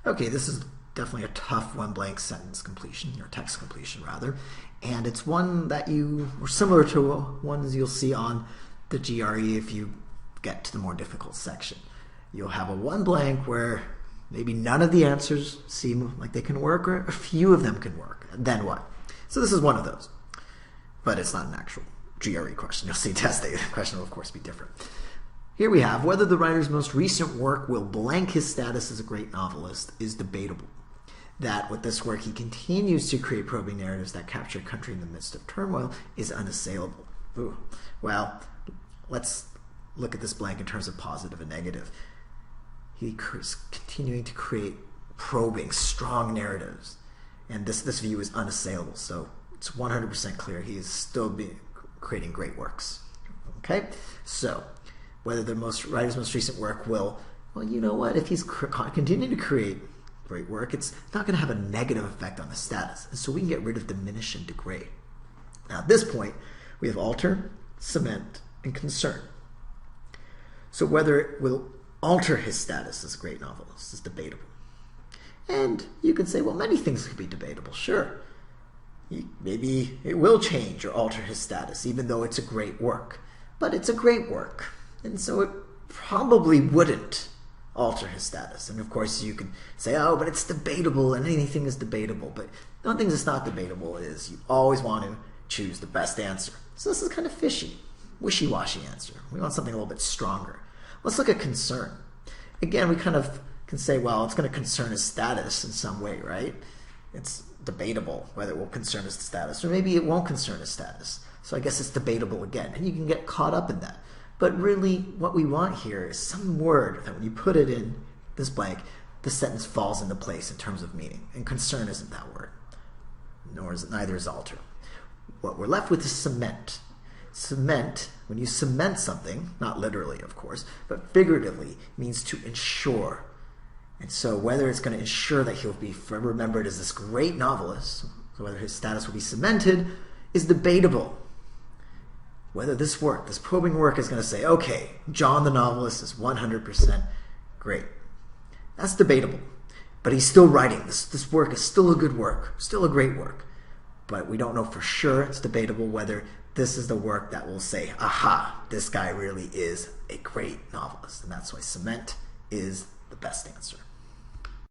Okay, this is definitely a tough one blank sentence completion, or text completion rather, and it's one that or similar to ones you'll see on the GRE if you get to the more difficult section. You'll have a one blank where maybe none of the answers seem like they can work, or a few of them can work. Then what? So this is one of those, but it's not an actual GRE question. You'll see test day. The question will of course be different. Here we have, whether the writer's most recent work will blank his status as a great novelist is debatable. That with this work he continues to create probing narratives that capture a country in the midst of turmoil is unassailable. Ooh. Well, let's look at this blank in terms of positive and negative. He's continuing to create probing, strong narratives, and this view is unassailable. So it's 100% clear he is still creating great works. Okay, so whether the writer's most recent work will, well, you know what? If he's continuing to create great work, it's not going to have a negative effect on the status, and so we can get rid of diminish and degrade. Now at this point, we have alter, cement, and concern. So whether it will alter his status as a great novelist is debatable. And you could say, well, many things could be debatable, sure. Maybe it will change or alter his status, even though it's a great work. But it's a great work, and so it probably wouldn't alter his status. And of course you can say, oh, but it's debatable, and anything is debatable. But the one thing that's not debatable is you always want to choose the best answer. So this is kind of fishy, wishy-washy answer. We want something a little bit stronger. Let's look at concern. Again, we kind of can say, well, it's going to concern his status in some way, right? It's debatable whether it will concern his status, or maybe it won't concern his status. So I guess it's debatable again, and you can get caught up in that. But really, what we want here is some word that when you put it in this blank, the sentence falls into place in terms of meaning. And concern isn't that word, neither is alter. What we're left with is cement. Cement, when you cement something, not literally of course, but figuratively, means to ensure. And so whether it's going to ensure that he'll be forever remembered as this great novelist, so whether his status will be cemented, is debatable. Whether this work, this probing work, is going to say, okay, John the novelist is 100% great. That's debatable. But he's still writing. This work is still a good work, still a great work. But we don't know for sure. It's debatable whether this is the work that will say, aha, this guy really is a great novelist. And that's why cement is the best answer.